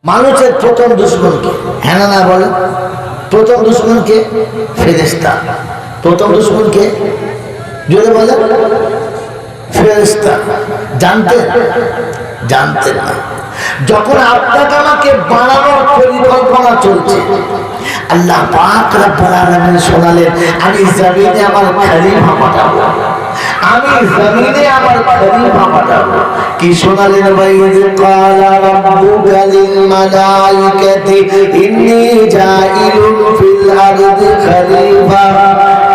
মানুষের প্রথম দুশ্মনকে, হ্যাঁ না বলে? প্রথম দুশ্মনকে ফেরেশতা। প্রথম দুশ্মনকে জোরে বলে ফেরেশতা। জানতেন? জানতেন না। যখন আপনাকে আমাকে বানানোর পরিকল্পনা চলছে, আল্লাহ পাক রব্বুল আলামিন শোনালেন, আমি জমিনে আমার খলিফা পাঠাবো, আমি জমিনে আমার খলিফা পাঠাবো। কি শোনালেন ভাই? ক্বালা রাব্বুকা লিল মালাইকাতি ইন্নী জাইলুন ফিল আরদি খলিফা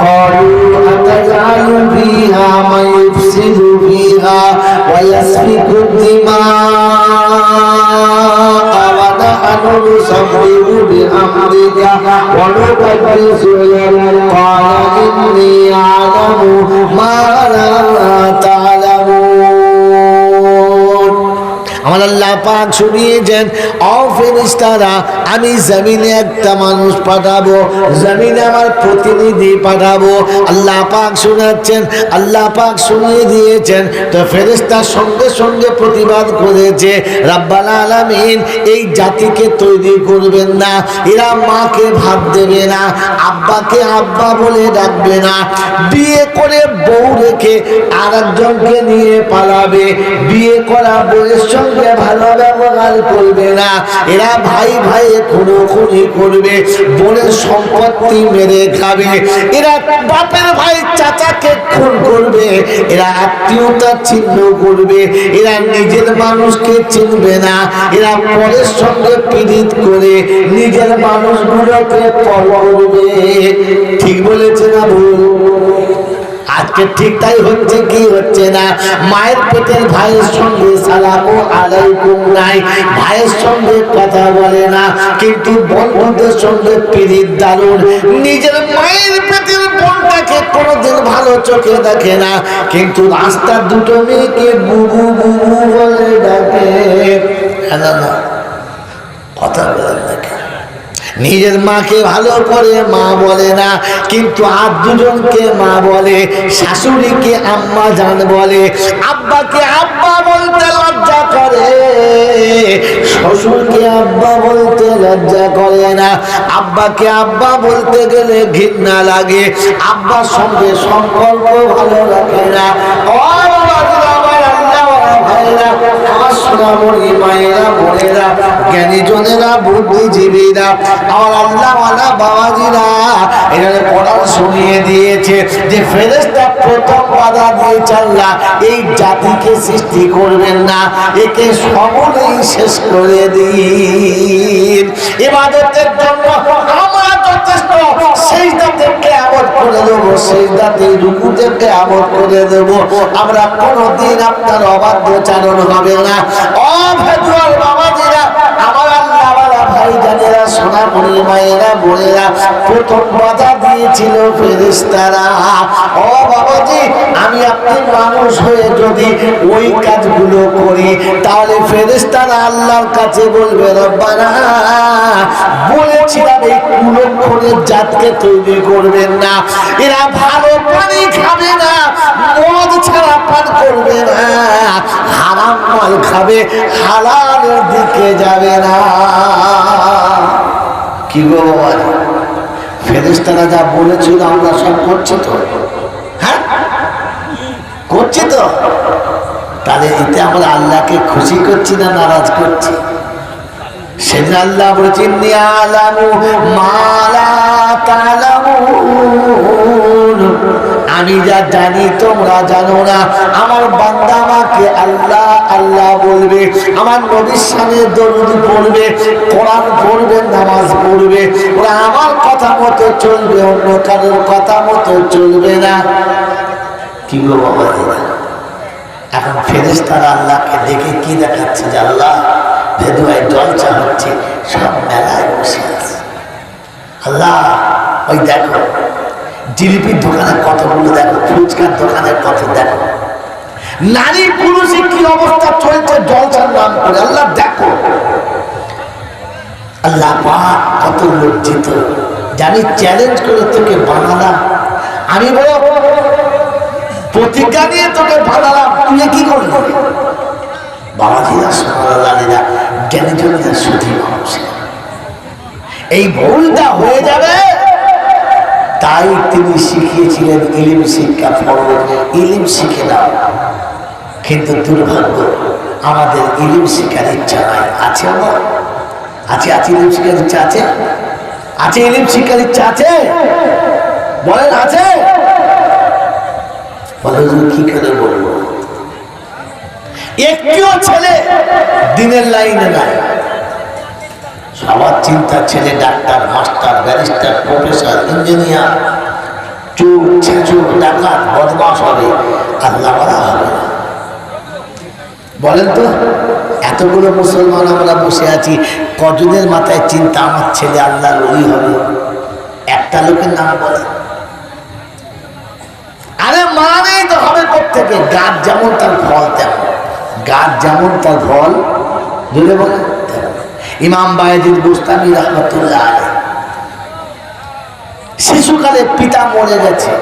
ক্বালু আতাজআলু ফীহা মান ইফসিদু ফীহা ওয়া ইয়াসফিকু দিমা ونسبح بحمدك ونقدس لك قال إني أعلم ما لا تعلمون। আমার আল্লাহ পাক শুনিয়েছেন, ও ফেরেশতারা, আমি জমিনে একটা মানুষ পাঠাবো, জমিনে আমার প্রতিনিধি পাঠাবো। আল্লাহ পাক শোনাচ্ছেন, আল্লাহ পাক শুনিয়ে দিয়েছেন। তো ফেরেশতার সঙ্গে সঙ্গে প্রতিবাদ করেছে, রাব্বুল আলামিন এই জাতিকে তৈরি করবেন না, এরা মাকে ভাত দেবে না, আব্বাকে আব্বা বলে ডাকবে না, বিয়ে করে বউ রেখে আর একজনকে নিয়ে পালাবে, বিয়ে করা বউয়ের সঙ্গে ভালো ব্যবহার করবে না, এরা ভাই ভাই খুনোখুনি করবে, বোনের সম্পত্তি মেরে খাবে, এরা বাপের ভাই চাচাকে খুন করবে, এরা আত্মীয়তা ছিন্ন করবে, এরা নিজের মানুষকে চিনবে না, এরা পরের সঙ্গে পীড়িত করে নিজের মানুষগুলোকে পর করবে। ঠিক বলেছে না ভুল? আজকে ঠিক তাই হচ্ছে কি হচ্ছে না? মায়ের পেটের ভাইয়ের সঙ্গে সালামু আলাইকুম নাই, ভাইয়ের সঙ্গে কথা বলে না, কিন্তু বন্ধুদের সঙ্গে পীড়িত দারুণ। নিজের মায়ের পেটের বোনটাকে কোনোদিন ভালো চোখে দেখে না, কিন্তু রাস্তার দুটো মেয়েকে বুবু বুবু বলে ডাকে। না কথা বলেন নাকি? নিজের মাকে ভালো করে মা বলে না, কিন্তু আর দুজনকে মা বলে, শাশুড়িকে আম্মা জান বলে, আব্বাকে আব্বা বলতে লজ্জা করে, শ্বশুরকে আব্বা বলতে লজ্জা করে না, আব্বাকে আব্বা বলতে গেলে ঘৃণা লাগে, আব্বার সঙ্গে সম্পর্ক ভালো রাখে না। জ্ঞানীজনেরা, বুদ্ধিজীবীরা, আমার আল্লাহওয়ালা বাবাজিরা এখানে কোরআন শুনিয়ে দিয়েছে যে ফেরেশতা প্রথম বাধা দিয়েছে, আল্লাহ এই জাতিকে সৃষ্টি করবেন না, একে সমূলেই শেষ করে দিন। ইবাদতের জন্য আমরা যথেষ্ট, সিজদা থেকে আমল করে দেবো, সিজদাতে রুকু থেকে আমল করে দেবো, আমরা কোনোদিন আপনার অবাধ্যচারণ হবে না। ও ভেতর বাবাজিরা, আমার আল্লাহওয়ালা ভাইজানেরা, সোনামণি মায়েরা, বোনেরা, প্রথম বাধা দিয়েছিল ফেরেশতারা। ও বাবাজি, আমি আপনি মানুষ হয়ে যদি ওই কাজগুলো করি, তাহলে ফেরেশতারা আল্লাহর কাছে বলবে, রব্বানা বলেছিলাম এই কুলক্ষণের জাতকে তৈরি করবেন না, এরা ভালো পানি খাবে না, মদ ছাড়া পান করবে না, হারাম মাল খাবে, হালালের দিকে যাবে না। কি গো বাবা, ফেরেশতারা যা বলেছিল আমরা সব করছি তো? হ্যাঁ করছি তো? তাহলে এতে আমরা আল্লাহকে খুশি করছি না নারাজ করছি? সেদিন আল্লাহ বলেছেন, আমি যা জানি তোমরা জানো না। আমার বান্দা আমাকে আল্লাহ আল্লাহ বলবে, আমার নবীর সামনে দরুদ পড়বে, কোরআন পড়বে, নামাজ পড়বে, ওরা আমার কথা মতো চলবে, অন্য কারোর কথা মতো চলবে না। কি গো বাবা, এখন ফেরেশতারা আল্লাহকে দেখে কি দেখাচ্ছে যে আল্লাহ ভেদুয়ায় জলসা হচ্ছে, সব মেলায় বসে আছে। আল্লাহ ওই দেখো জিলিপির দোকানের কতগুলো দেখো, ফুচকার দোকানের কত দেখো, নারী পুরুষে কি অবস্থা চলছে জলসার নাম করে। আল্লাহ দেখো, আল্লাহ পাক কত লজ্জিত। জানি চ্যালেঞ্জ করে তোকে বানালাম, আমি বড় প্রতিজ্ঞা নিয়ে তোকে বানালাম, তুই কি করলি? বাবাজিরা, সোনালালিরা, জ্ঞানী জনেরা, সুধী এই ভুলটা হয়ে যাবে। তাই তিনি শিখিয়েছিলেন ইলম শিক্ষা ফরজ, ইলম শিখে দাও। কিন্তু দুর্ভাগ্য, আমাদের ইলম শিখার ইচ্ছা নাই। আছে আমার আছে আছে ইলম শিখার ইচ্ছা আছে, আছে ইলম শিখার ইচ্ছা আছে, বলেন আছে? বলে কি করে বলবো? একটিও ছেলে দিনের লাইনে নাই। সবার চিন্তা ছেলে doctor, master, barrister, professor, engineer, চোর, ছেচুর, ডাকাত, বদমাশ হবে, আল্লাহ বলা হবে না। বলেন তো, এতগুলো মুসলমান আমরা বসে আছি, কজনের মাথায় চিন্তা আমার ছেলে আল্লাহর ওলি হবে? একটা লোকের নাম বলে। আরে মানেই তো হবে কোত্থেকে? গাছ যেমন তার ফল তেমন, গাছ যেমন তার ফল, বুঝলে বলে। ইমাম বায়েজিদ বুস্তামি রাহমাতুল্লাহ আলাইহি শিশুকালে পিতা মরে গেছে,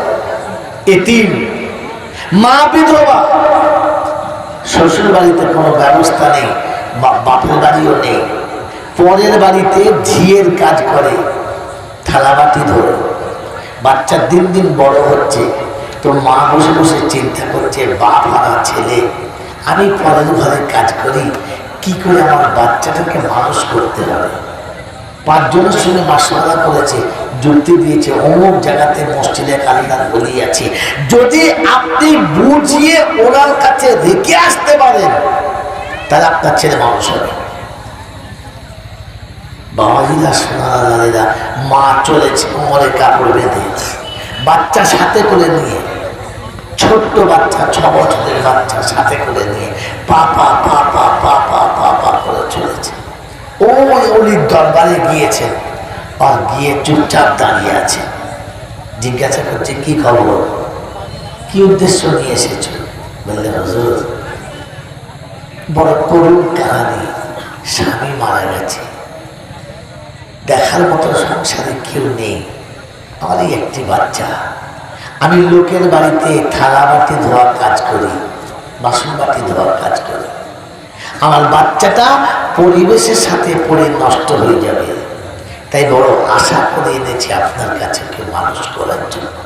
এতিম, মা বিধবা, শ্বশুর বাড়িতে কোনো ব্যবস্থা নেই, বাপের বাড়িও নেই, পরের বাড়িতে ঝিয়ের কাজ করে, থালাবাটি ধরে। বাচ্চা দিন দিন বড় হচ্ছে, তো মা বসে বসে চিন্তা করছে, বাপ হারা ছেলে, আমি পরের ঘরে কাজ করি, কি করে আমার বাচ্চাটাকে মানুষ করতে হবে। 5 জনের সঙ্গে মাসওয়ারা করেছে, যুক্তি দিয়েছে, অমুক জায়গাতে মসজিদে আল্লাহর ওলি আছে, যদি আপনি বুঝিয়ে ওনার কাছে রেখে আসতে পারেন, তাহলে আপনার ছেলে মানুষ হবে। বাবাজিরা, সোনারা, মা চলেছে কোমরে কাপড় বেঁধে, বাচ্চা সাথে করে নিয়ে, ছোট্ট বাচ্চা, 6 বছরের বাচ্চা সাথে করে নিয়ে পাপা পাপা পাপা পাপা করে চলেছে। ওই অলির দরবারে গিয়েছে, আর গিয়ে চুপচাপ দাঁড়িয়ে আছে। জিজ্ঞাসা করছে, কি খবর, কি উদ্দেশ্য নিয়ে এসেছ? বললে, হুজুর, বড় করুণ কাহিনী, স্বামী মারা গেছে, দেখার মতো সংসারে কেউ নেই, আমার একটি বাচ্চা, আমি লোকের বাড়িতে থালা বাটি ধোয়ার কাজ করি, বাসন বাটি ধোয়ার কাজ করি, আমার বাচ্চাটা পরিবেশের সাথে পড়ে নষ্ট হয়ে যাবে, তাই বড় আশা করে এনেছি আপনার কাছে কেউ মানুষ করার জন্য।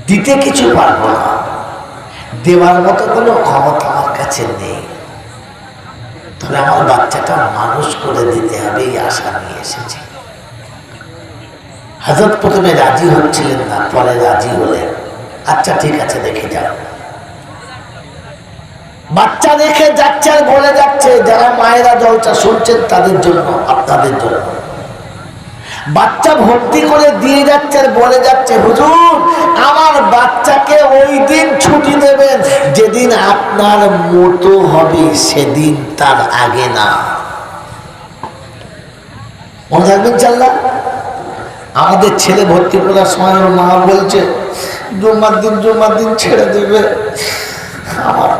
দিতে কিছু পারবো না, দেওয়ার মতো কোনো ক্ষমতা আমার কাছে নেই, তাহলে আমার বাচ্চাটা মানুষ করে দিতে হবে, এই আশা নিয়ে এসেছি। হযরত প্রথমে রাজি হচ্ছিলেন না, পরে রাজি হলেন। আচ্ছা ঠিক আছে, দেখে যাও। বাচ্চা রেখে যাচ্ছে আর বলে যাচ্ছে, যারা মায়েরা জলসা শুনছেন তাদের জন্য, আপনাদের জন্য। বাচ্চা ভর্তি করে দিয়ে যাচ্ছে আর বলে যাচ্ছে, হুজুর, আমার বাচ্চাকে ওই দিন ছুটি দেবেন যেদিন আপনার মতো হবে, সেদিন, তার আগে না। মনে রাখবেন চাল্লা, আমাদের ছেলে ভর্তি করার সময় ওর মা বলছে, জুম্মার দিন ছেড়ে দেবে। আমার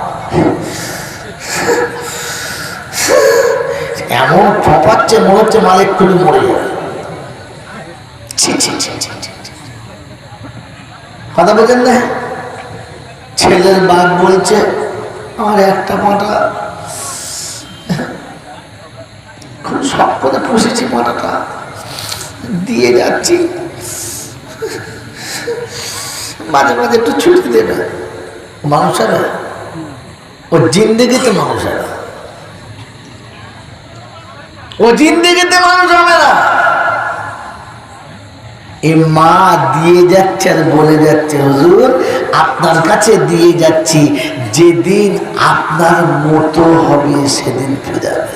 এমন ফপাচ্ছে, মনে হচ্ছে মালিক খুবই মরে যাবে। কথা বলছেন না? ছেলের বাপ বলছে, আমার একটা পাটা খুব শখ করে পুষেছি, পাটাটা দিয়ে যাচ্ছি, মাঝে মাঝে একটু ছুটি দেবে। মানুষ হবে, ও জিন্দেগিতে মানুষ হবে, ও জিন্দেগিতে মানুষ হবে না। এই মা দিয়ে যাচ্ছে আর বলে যাচ্ছে, হুজুর, আপনার কাছে দিয়ে যাচ্ছি, যেদিন আপনার মতো হবে সেদিন ফিরাবে।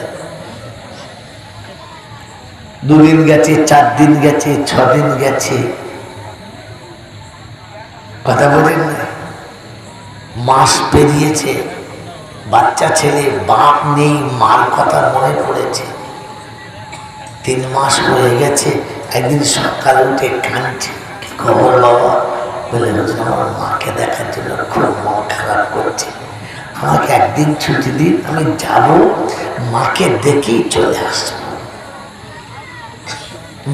2 দিন গেছে, 4 দিন গেছে, 6 দিন গেছে, কথা বলেন না, মাস পেরিয়েছে, বাচ্চা ছেলে, বাপ নেই, মার কথা মনে পড়েছে। 3 মাস হয়ে গেছে, একদিন সকালে উঠে কাঁদছে, কি খবর বাবা? বলে, আমার মাকে দেখার জন্য খুব মন খারাপ করছে, আমাকে একদিন ছুটি দিন, আমি যাব, মাকে দেখেই চলে আসবো,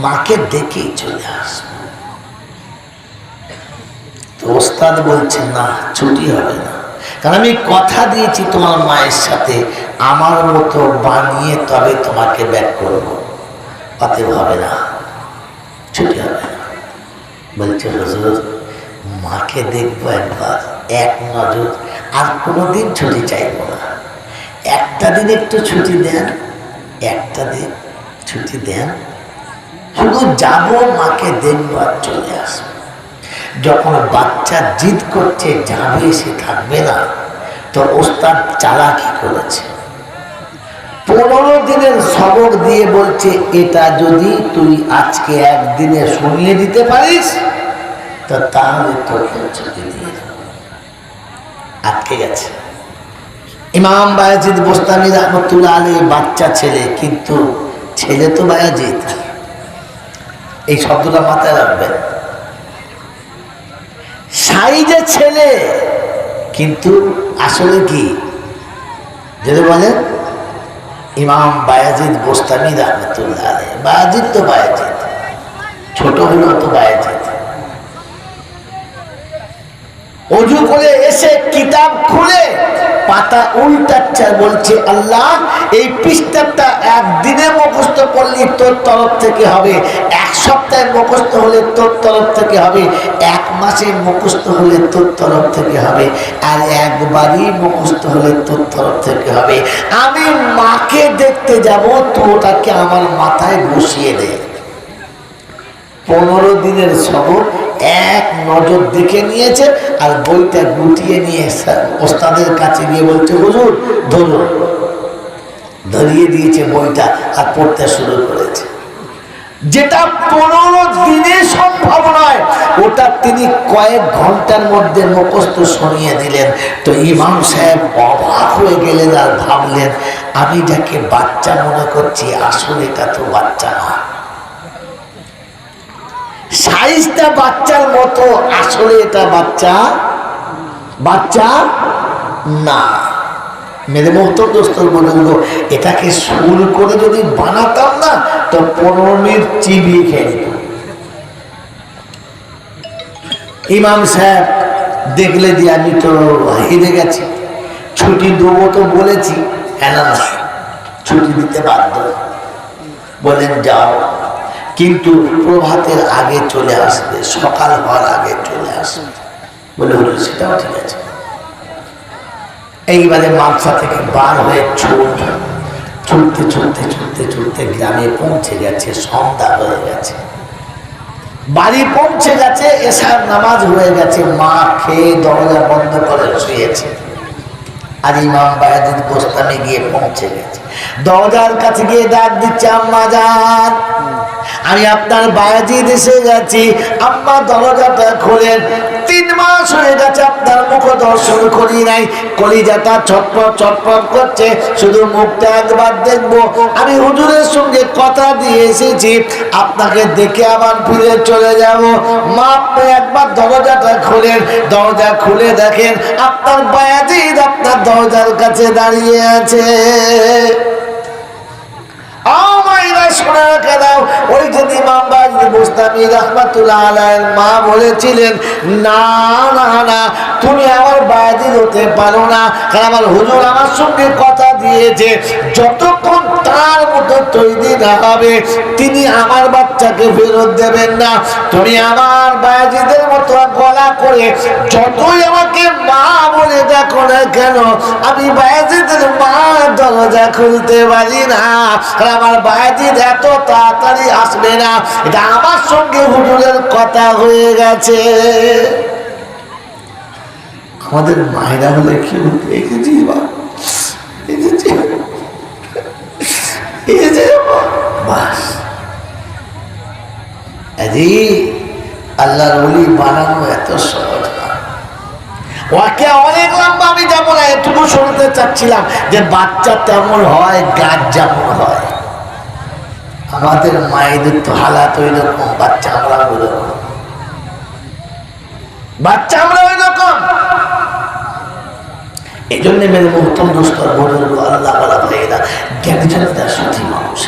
মাকে দেখেই চলে আসবো। তো ওস্তাদ বলছেন, না, ছুটি হবে না, কারণ আমি কথা দিয়েছি তোমার মায়ের সাথে আমার মতো বানিয়ে তবে তোমাকে ব্যাক করবো, অতএব হবে না, ছুটি হবে না। বলছে হুজুর মাকে দেখবো একবার, এক নজর, আর কোনোদিন ছুটি চাইবো না, একটা দিন একটু ছুটি দেন, একটা দিন ছুটি দেন, শুধু যাবো মাকে দেখবো আর চলে আসবো। যখন বাচ্চা জিদ করছে যাবে, সে থাকবে না, তো ওস্তাদ চালাকি করেছে, 15 দিনের সবক দিয়ে বলছে এটা যদি তুই আজকে একদিনে শুনিয়ে দিতে পারিস তো তাহলে তোকে ছুটি দিয়ে দেব। আটকে গেছে। ইমাম বায়াজিদ বোস্তামি রহমতুল্লাহ আলাইহি বাচ্চা ছেলে, কিন্তু ছেলে তো বায়াজিদ, এই শব্দটা মাথায় রাখবেন। সাইজে ছেলে কিন্তু আসলে কি যদি বলেন ইমাম বায়াজিদ বোস্তামি রহমতুল্লাহ আলাইহি, বায়াজিদ তো বায়াজিদ, ছোট হলেও তো বায়াজিদ। অজু করে এসে কিতাব খুলে পাতা উল্টাচ্ছে, বলছে আল্লাহ এই পৃষ্ঠাটা একদিনে মুখস্থ করলে তোর তরফ থেকে হবে, এক সপ্তাহে মুখস্থ হলে তোর তরফ থেকে হবে, এক মাসে মুখস্থ হলে তোর তরফ থেকে হবে, আর একবারই মুখস্থ হলে তোর তরফ থেকে হবে। আমি মাকে দেখতে যাব, তো ওটাকে আমার মাথায় বসিয়ে দে। 15 দিনের সবক এক নজর দেখে নিয়েছে, আর বইটা গুটিয়ে নিয়ে ওস্তাদের কাছে গিয়ে বলছে হুজুর ধরুন, ধরিয়ে দিয়েছে বইটা আর পড়তে শুরু করেছে। যেটা 15 দিনে সম্ভব নয়, ওটা তিনি কয়েক ঘন্টার মধ্যে মুখস্থ শুনিয়ে দিলেন। তো ইমাম সাহেব অবাক হয়ে গেলেন আর ভাবলেন আমি যাকে বাচ্চা মনে করছি আসলে এটা তো বাচ্চা না, সাইজটা বাচ্চার মতো, আসলে এটা বাচ্চা না। মেরে মোহতর দোস্তর বুজুর্গ, এটাকে সুর করে যদি বানাতাম না তো 15 মিনিট চিবিয়ে খেয়ে নিত। ইমাম সাহেব দেখলে দিয়ে আমি তো হেরে গেছি, ছুটি দেবো তো বলেছি, কেন না ছুটি দিতে বাধ্য, বলেন যাও, কিন্তু প্রভাতের আগে চলে আসবে, সকাল হওয়ার আগে চলে আসবে। বলে হলো সেটাও ঠিক আছে। এইবারে মাদ্রাসা থেকে বার হয়ে ছুটতে গ্রামে পৌঁছে গেছে, সন্ধ্যা হয়ে গেছে, বাড়ি পৌঁছে গেছে, এশার নামাজ হয়ে গেছে, মা খেয়ে দরজা বন্ধ করে শুয়েছে, আর ইমাম বায়াজিদ বোস্তামি গিয়ে পৌঁছে গেছে। দরজার কাছে গিয়ে ডাক দিচ্ছে আম্মা জান, আমি আপনার বায়াজিদ এসে গেছি, আম্মা দরজাটা খোলেন, 3 মাস হয়ে গেছে আপনার মুখ দর্শন করি নাই, কলিজাটা ছটফট করছে, শুধু মুখটা একবার দেখবো। আমি হুজুরের সঙ্গে কথা দিয়ে এসেছি, আপনাকে দেখে আবার ফিরে চলে যাব। মা আপনি একবার দরজাটা খোলেন। দরজা খুলে দেখেন আপনার বায়াজিদ আপনার দরজার কাছে দাঁড়িয়ে আছে। ওই যে ইমাম বায়াজিদ বোস্তামি রাহমাতুল্লাহ আলাইহির মা বলেছিলেন না না না, তুমি আমার বায়াজিদ হতে পারো না, কারণ আমার হুজুর আমার সঙ্গে কথা দিয়েছে যতক্ষণ তার মতো তৈরি না হবে তিনি আমার বাচ্চাকে ফেরত দেবেন না। তুমি আমার বায়াজিদের মতো গলা করে যতই আমাকে মা বলে দেখো না কেন, আমি বায়াজিদের মা দরজা খুলতে পারি না, আর আমার বায়াজিদ এত তাড়াতাড়ি আসবে না, এটা আমার সঙ্গে হুজুরের কথা হয়ে গেছে। আমাদের মায়েরা হলে কি বলতে বাস আল্লাহর ওলি বানানো এত সহজ না। ওকে অনেক লম্বা আমি যাবো না, এটুকু শুনতে চাচ্ছিলাম যে বাচ্চা তেমন হয়, গাছ যেমন হয়। আমাদের মায়েদের তো হালাত ওই রকম, বাচ্চা আমরা ওই রকম, এই জন্য মেরে মোহতম দোস্তর বলল আল্লাহ বলা ভাইয়েরা, জ্ঞানী জনতার সঠিক মানুষ।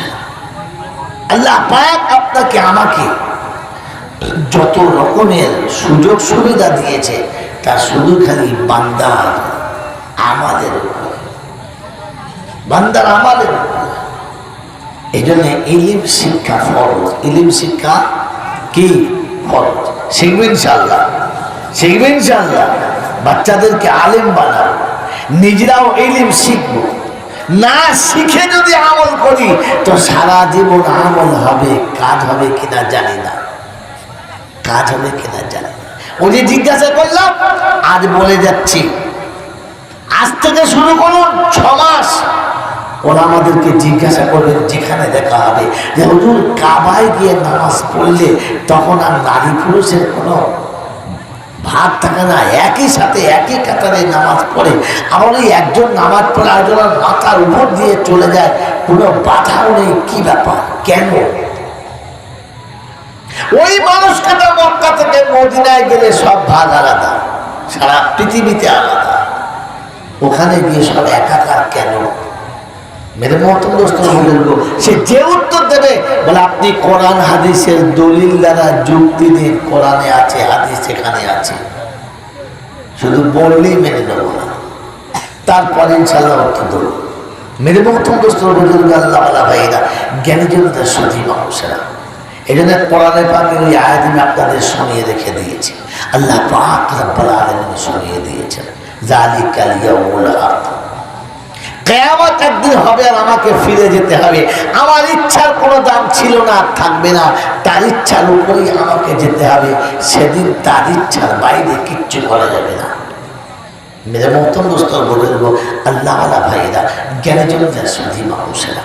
আল্লাহ পাক আপনাকে আমাকে যত রকমের সুযোগ সুবিধা দিয়েছে তা শুধু খালি বান্দার আমাদের উপরে, বান্দার আমাদের উপরে। এই জন্য ইলম শিক্ষা ফরজ। ইলম শিক্ষা কি ফরজ। শিখবেন ইনশাআল্লাহ, শিখবেন ইনশাআল্লাহ। বাচ্চাদেরকে আলেম বানাও, নিজেরাও ইলম শিখবো। না শিখে যদি আমল করি তো সারা জীবন আমল হবে, কাজ হবে কিনা জানি না, কাজ হবে কিনা জানি না। ওই যে জিজ্ঞাসা করলাম, আজ বলে যাচ্ছি, আজ থেকে শুরু করুন 6 মাস। ওরা আমাদেরকে জিজ্ঞাসা করবেন যেখানে দেখা হবে যে হুজুর কাবায় গিয়ে নামাজ পড়লে তখন আর নারী পুরুষের কোনো ভাগ থাকে না, একই সাথে একই কাতারে নামাজ পড়ে। আবার ওই একজন নামাজ পড়ে আরেকজনের মাথার উপর দিয়ে চলে যায়, কোনো বাধাও নেই। কি ব্যাপার, কেন? ওই মানুষটা মক্কা থেকে মদিনায় গেলে সব ভাগ আলাদা, সারা পৃথিবীতে আলাদা, ওখানে গিয়ে সব একাকার কেন? মেরে মহতম দোস্ত বলবো, সে যে উত্তর দেবে বলে আপনি কোরআন হাদিসের দলিল দ্বারা যুক্তি দিন, কোরআনে আছে, হাদিস সেখানে আছে, শুধু বললেই মেনে নেব না, তারপরে ইনশাআল্লাহ অর্থ দেবো। মেরে মহতম দোস্ত বলবো, আল্লাহ আল্লাহ ভাইরা, জ্ঞানী জনতার সতী মানুষেরা। এই জন্য কোরআনে পাকের ওই আয়াত আমি আপনাদের শুনিয়ে রেখে দিয়েছি। আল্লাহ পাক রব্বুল আলামিন শুনিয়ে দিয়েছেন, যালিকাল ইয়াউমুল হক, কিয়ামত একদিন হবে আর আমাকে ফিরে যেতে হবে। আমার ইচ্ছার কোনো দাম ছিল না, থাকবে না, তার ইচ্ছার উপরেই আমাকে যেতে হবে। সেদিন তার ইচ্ছার বাইরে কিচ্ছু করা যাবে না। মেরে মহতম দোস্ত বলবো, আল্লাহ আল্লাহ ভাইরা, জ্ঞানী জনতার সতী মানুষেরা,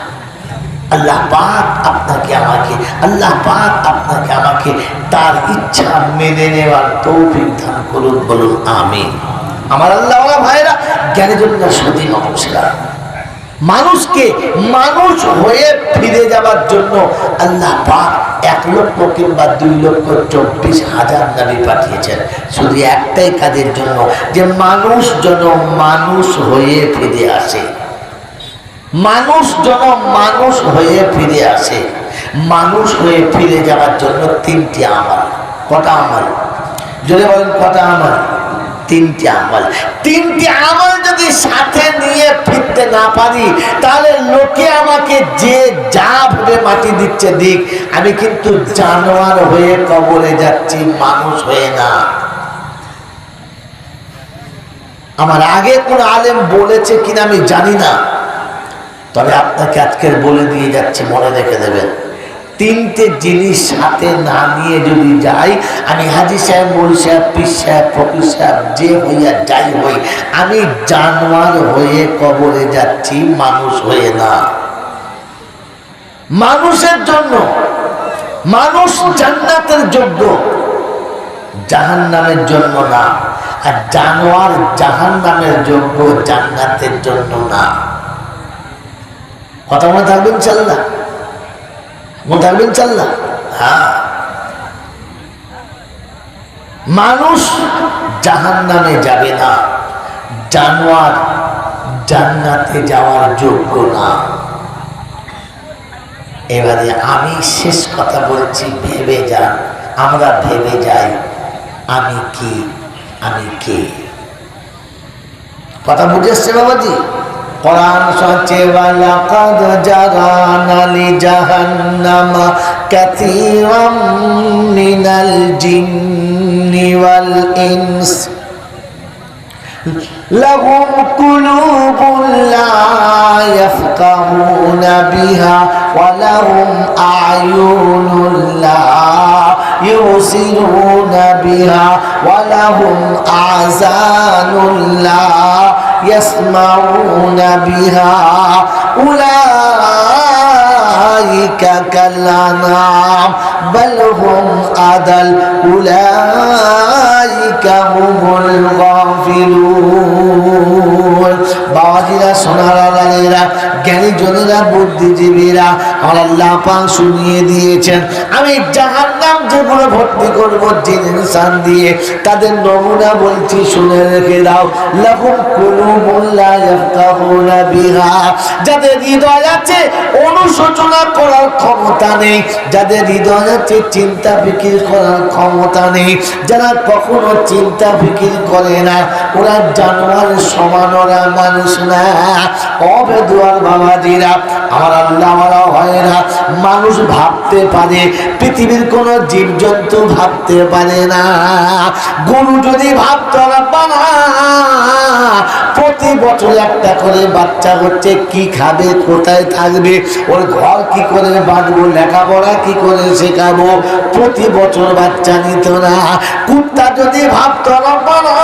আল্লাহ পাক আপনাকে আমাকে, আল্লাহ পাক আপনাকে আমাকে তার ইচ্ছা মেনে নেওয়ার তৌফিক দান করুন, বলুন আমিন। আমার আল্লাহ ভাইরা, জ্ঞানী জনতার সতী মানুষেরা, মানুষকে মানুষ হয়ে ফিরে যাওয়ার জন্য আল্লাহ পাক 1 লক্ষ কিংবা 2 লক্ষ 24,000 নবী পাঠিয়েছেন, শুধু একটাই কাজের জন্য, যে মানুষ যেন মানুষ হয়ে ফিরে আসে। মানুষ যেন মানুষ হয়ে ফিরে আসে। মানুষ হয়ে ফিরে যাওয়ার জন্য 3টি আমল। কটা আমল? যদি বলেন কটা আমল? 3টি আমল। 3টি আমল যদি সাথে নিয়ে ফিরতে না পারি, তাহলে লোকে আমাকে যে যা ভেবে মাটি দিচ্ছে দিক, আমি কিন্তু জানোয়ার হয়ে কবরে যাচ্ছি, মানুষ হয়ে না। আমার আগে কোন আলেম বলেছে কিনা আমি জানি না, তবে আপনাকে আজকের বলে দিয়ে যাচ্ছি, মনে রেখে দেবেন। 3টে জিনিস সাথে না নিয়ে যদি যাই, আমি হাজি সাহেব, মৌলী সাহেব, পীর সাহেব, ফকির সাহেব, যে হইয়া যাই হই, আমি জানোয়ার হয়ে কবরে যাচ্ছি, মানুষ হয়ে না। মানুষের জন্য মানুষ জান্নাতের যোগ্য, জাহান্নামের জন্য না। আর জানোয়ার জাহান্নামের যোগ্য, জান্নাতের জন্য না। কথা মনে থাকবেন ইনশাআল্লাহ, মনে থাকবেন ইনশাআল্লাহ। হ্যাঁ, মানুষ জাহান্নামে যাবে না, জানোয়ার জান্নাতে যাওয়ার যোগ্য না। এবারে আমি শেষ কথা বলছি, ভেবে যান, আমরা ভেবে যাই আমি কি, আমি কে। কথা বুঝে এসছে বাবাজি? কোরআন সচে ওয়ালা কাদ জারানা লি জাহান্নামা কাসীরাম মিনাল জিন্নি ওয়াল ইনস লাহুম কুলুবুন লা ইয়াফকাহুনা বিহা ওয়া লাহুম আ'য়ুনুন লা ইউসিরুনা বিহা ওয়া লাহুম আযানুন লা يسمعون بها أولئك كالأنعام بل هم أضل أولئك هم الغافلون বাবাজিরা, সোনারা, লালেরা, জ্ঞানী জনেরা, বুদ্ধিজীবীরা, আমার আল্লাহ পাক শুনিয়ে দিয়েছেন, আমি জাহান্নাম যেগুলো ভর্তি করবো জিন ইনসান দিয়ে, তাদের নমুনা বলছি, শুনে রেখে দাও। লাহুম কুলুবুন লা ইয়াফকাহুনা বিহা, যাদের হৃদয় আছে অনুশোচনা করার ক্ষমতা নেই, যাদের হৃদয় আছে চিন্তা ফিকির করার ক্ষমতা নেই, যারা কখনো চিন্তা ফিকির করে না, ওরা জানোয়ারের সমান, ওরা করা মানুষ না। অবেদুয়ার বাবাজিরা, আমার আল্লাহ আমার হয় না, মানুষ ভাবতে পারে, পৃথিবীর কোন জীবজন্তু ভাবতে পারে না। গরু যদি ভাবতো না, প্রতি বছর একটা করে বাচ্চা হচ্ছে, কি খাবে, কোথায় থাকবে, ওর ঘর কি করে বাঁধবো, লেখাপড়া কি করে শেখাবো, প্রতি বছর বাচ্চা নিত না। কুত্তা যদি ভাবতো না,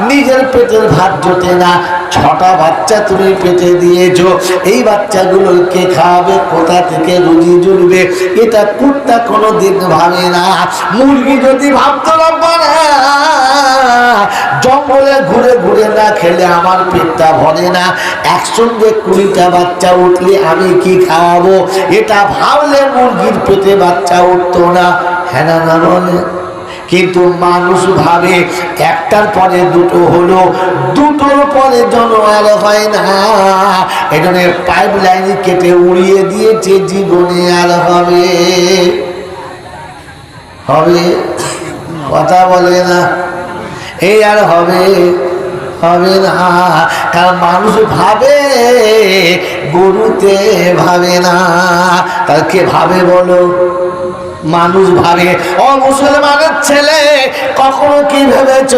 নিজের পেটের ভাত জোটে না, 6টা বাচ্চা তুমি পেটে দিয়েছো, এই বাচ্চাগুলোকে খাওয়াবে, কোথা থেকে রুজি জুড়বে, এটা কুত্তা কোনোদিন ভাবে না। মুরগি যদি ভাবতো না, জঙ্গলে ঘুরে ঘুরে না খেলে আমার পেটটা ভরে না, একসঙ্গে 20টা বাচ্চা উঠলে আমি কি খাওয়াবো, এটা ভাবলে মুরগির পেটে বাচ্চা উঠতো না। হ্যাঁ না বলে? কিন্তু মানুষ ভাবে একটার পরে দুটো হলো, দুটোর পরে জন্মার হয় না, এখানে পাইপ লাইন কেটে উড়িয়ে দিয়েছে, জীবনে আর হবে হবে কথা বলে না, এই আর হবে হবে না। কারণ মানুষ ভাবে, গরুতে ভাবে না। তার কে ভাবে বলো? মানুষ ভাবে। ও মুসলমানের ছেলে, কখনো কি ভেবেছ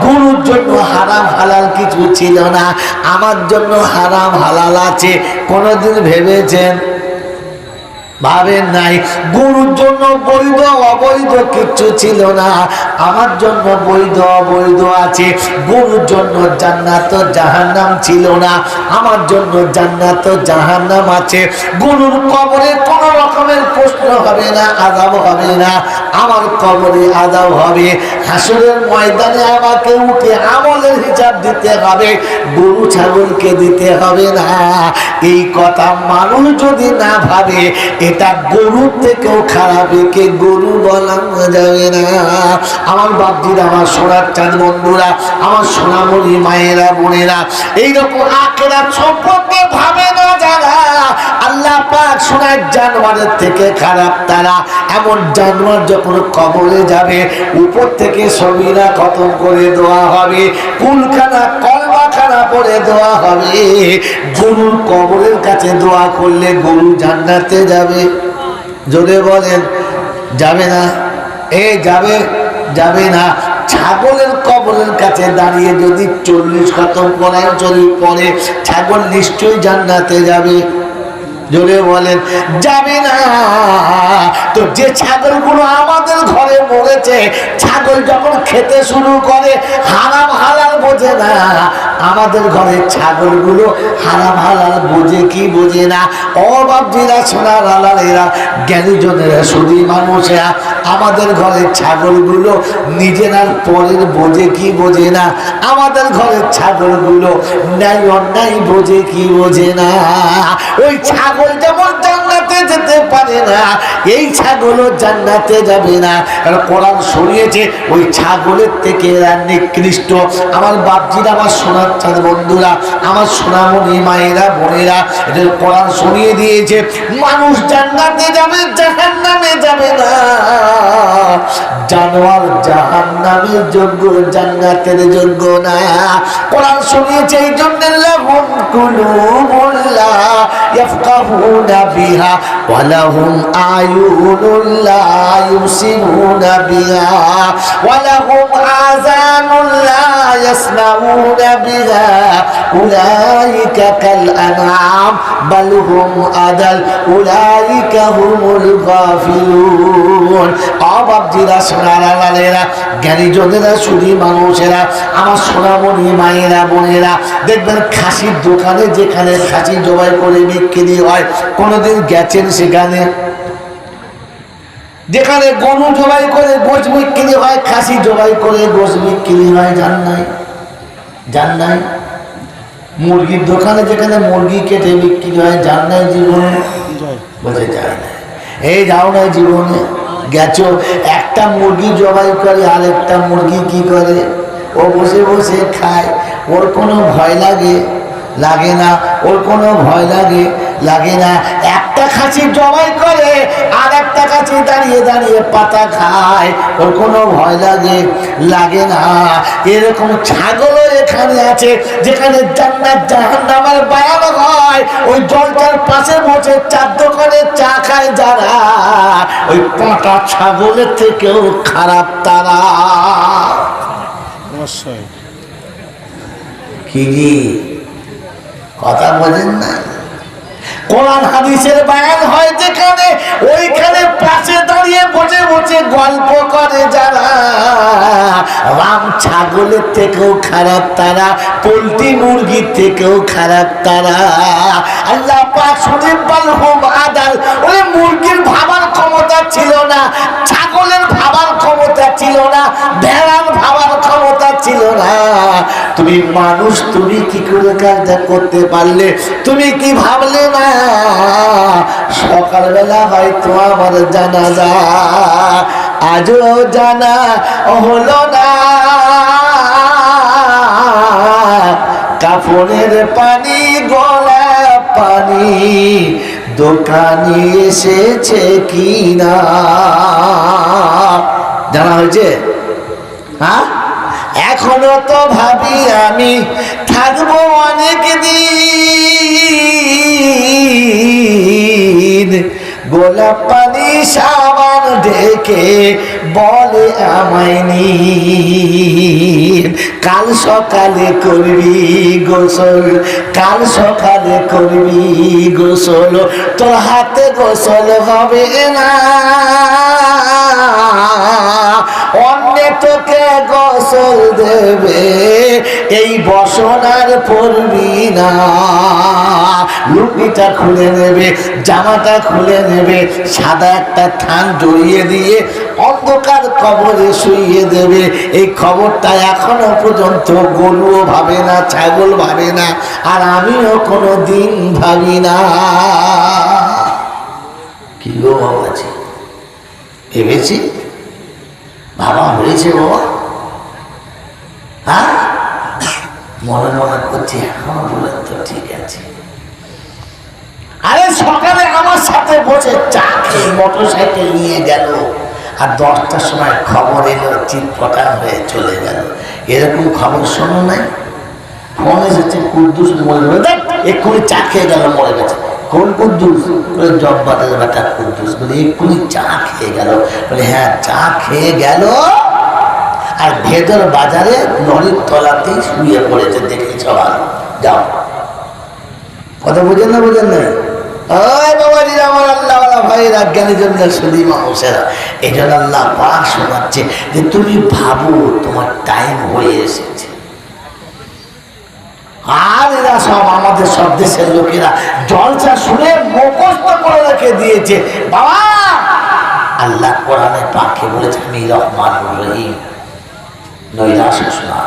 গরুর জন্য হারাম হালাল কিছু ছিল না, আমার জন্য হারাম হালাল আছে? কোনোদিন ভেবেছেন? ভাবেন নাই। গরুর জন্য বৈধ অবৈধ কিচ্ছু ছিল না, আমার জন্য বৈধ অবৈধ আছে। গরুর জন্য জান্নাত জাহান্নাম ছিল না, আমার জন্য জান্নাত জাহান্নাম আছে। গরুর কবরে কোন রকমের প্রশ্ন হবে না, আযাব হবে না, আমার কবরে আযাব হবে। হাসরের ময়দানে আমাকে উঠে আমলের হিসাব দিতে হবে, গরু ছাগলকে দিতে হবে না। এই কথা মানুষ যদি না ভাবে, এটা গরুর থেকেও খারাপ, একে গরু বলা যাবে না। আমার বাপজিরা, আমার সোনার চাঁদ বন্ধুরা, আমার সোনামণি মায়েরা বোনেরা, এইরকম আখিরাত সম্পর্কে ভাবে না যারা, আল্লাহ পাক সোনার জানোয়ারের থেকে খারাপ তারা। এমন জানোয়ার যখন কবরে যাবে, উপর থেকে সবিরা খতম করে দেওয়া হবে, কুলখানা কলবাখানা পরে দেওয়া হবে। গরুর কবরের কাছে দোয়া করলে গরু জান্নাতে যাবে? জোরে বলেন, যাবে না? যাবে? যাবে না। ছাগলের কবরের কাছে দাঁড়িয়ে যদি 40 খতম কোরআন শরীফ পড়ে, ছাগল নিশ্চয়ই জান্নাতে যাবে? জোরে বলেন, যাবে না। তো যে ছাগলগুলো আমাদের ঘরে মরেছে, ছাগল যখন খেতে শুরু করে হারাম হালাল বোঝে না, আমাদের ঘরে ছাগলগুলো হারাম হালাল বোঝে কি বোঝে না? অবাবজিরা, সোনার আলালেরা, জ্ঞানীজনেরা, শুধু মানুষেরা, আমাদের ঘরের ছাগলগুলো নিজেরা পরের বোঝে কি বোঝে না? আমাদের ঘরের ছাগলগুলো ন্যায় অন্যায় বোঝে কি বোঝে না? ওই ছাগল যেমন জান্নাতে যেতে পারে না, এই ছাগলও জান্নাতে যাবে না। কারণ কোরআন শরিয়েছে ওই ছাগলের থেকে এরা নিকৃষ্ট। আমার বাপজিরা, আমার সোনার চাঁদ বন্ধুরা, আমার সোনামণি মায়েরা বোনেরা, এদের কোরআন শরিয়ে দিয়েছে মানুষ জান্নাতে যাবে, জাহান্নামে যাবে না। জানোয়ার জাহান্নামের যোগ্য, জান্নাতের যোগ্য না। কোরআন শরিয়েছে এই জন্য, লাহুম কুলুবুন লা ইয়াফকাহুনা বিহা ওয়া লাহুম আয়ুনুন লা ইউসিরুনা বিহা ওয়া লাহুম আযানুন লা ইয়াসমাউনা বিহা উলাইকা কাল আনআম বাল হুম আদাল উলাইকা হুমুল গাফিলুন। অবাবজিরা, সোনারা লালেরা, জ্ঞানীজনেরা, শুধু মানুষেরা, আমার সোনামণি মায়েরা বোনেরা, দেখবেন খাসির দোকানে যেখানে খাসি জবাই করে বিক্রি হয়, কোনোদিন গেছেন সেখানে? যেখানে গরু জবাই করে গোশ বিক্রি হয়, খাসি জবাই করে গোশ বিক্রি হয়, জান নাই? জান নাই? মুরগির দোকানে যেখানে মুরগি কেটে বিক্রি হয়, জান নাই জীবনে? বোঝা যায় না। এই যাও নাই জীবনে? গেছো? একটা মুরগি জবাই করে, আরেকটা মুরগি কি করে? ও বসে বসে খায়। ওর কোনো ভয় লাগে? লাগে না। ওর কোনো ভয় লাগে? লাগে না। একটা খাসি জবাই করে আর একটা খাসি দাঁড়িয়ে দাঁড়িয়ে পাতা খায়, ওর কোনো ভয় লাগে না। এরকম ছাগলও এখানে আছে, যেখানে জান্নাত জাহান্নামের বয়ান হয়, ওই জলটার পাশে বসে চাদ্দ করে চা খায় যারা, ওই পাটা ছাগলের থেকেও খারাপ তারা। কি কথা বলেন না? কোরআন হাদিসের বয়ান হয় যেখানে, ওইখানে পাশে দাঁড়িয়ে বসে বসে গল্প করে যারা, রাম ছাগলের থেকেও খারাপ তারা, পোল্ট্রি মুরগির থেকেও খারাপ তারা। আল্লাহ পাক শুনে বলহুম আদাল, ওই মুরগির ভাবার ক্ষমতা ছিল না, ছাগলের ভাবার ক্ষমতা ছিল না, ভেড়ার ভাবার ক্ষমতা ছিল না। তুমি মানুষ, তুমি কি করে কাজটা করতে পারলে? তুমি কি ভাবলে না সকালবেলা হয়তো আমার জানাজা, আজও জানা হলো না, কাফনের পানি গলা পানি দোকানে এসেছে কিনা জানা হয়েছে? হ্যাঁ, এখনো তো ভাবি আমি থাকবো অনেক দিন, গোলাপ পানি সাবান ঢেকে বলে আমায় নিন, কাল সকালে করবি গোসল, কাল সকালে করবি গোসল, তোর হাতে গোসল হবে না, অন্যে তোকে গোসল দেবে, এই বসনার পড়বি না। লুঙ্গিটা খুলে নেবে, জামাটা খুলে নেবে, সাদা একটা থান জড়িয়ে দিয়ে অন্ধকার কবরে শুইয়ে দেবে। এই খবরটা এখনো পর্যন্ত গরুও ভাবে না, ছাগল ভাবে না, আর আমিও কোনো দিন ভাবি না। কি গো বাবাজি, ভেবেছি বাবা হয়েছে বাবা? হ্যাঁ, মনে মনে করছি এখনো বলেন তো ঠিক আছে। আরে সকালে আমার সাথে বসে চা খেয়ে মোটর সাইকেল নিয়ে গেল, আর 10টার সময় খবর এলো চিৎপটা হয়ে চলে গেল। এরকম খবর শোনো নাই? ফোন এসেছে কুদ্দুস মরে গেল, এক্ষুনি চা খেয়ে গেল মরে গেছে। কোন কুদ্দুস? জব্বাদের বেটা কুদ্দুস। বলে এক্ষুনি চা খেয়ে গেল। বলে হ্যাঁ, চা খেয়ে গেল আর ভেতর বাজারে লরির তলাতেই শুয়ে পড়েছে, দেখি সবাই। যাও, কথা বোঝেন না? বোঝেন না? বাবাজিরা, আমার আল্লাহওয়ালা ভাইয়েরা, জ্ঞানীজনরা, সুদী মানুষেরা, এই জন্য আল্লাহ পাক শোনাচ্ছে যে তুমি ভাবো তোমার টাইম হয়ে এসেছে। আর এরা সব আমাদের সব দেশের লোকেরা জলসা শুনে মুখস্থ করে রেখে দিয়েছে। বাবা, আল্লাহ কোরআনে পাকে বলেছে আমি রহমান রহিম, নৈরাশ শোনা।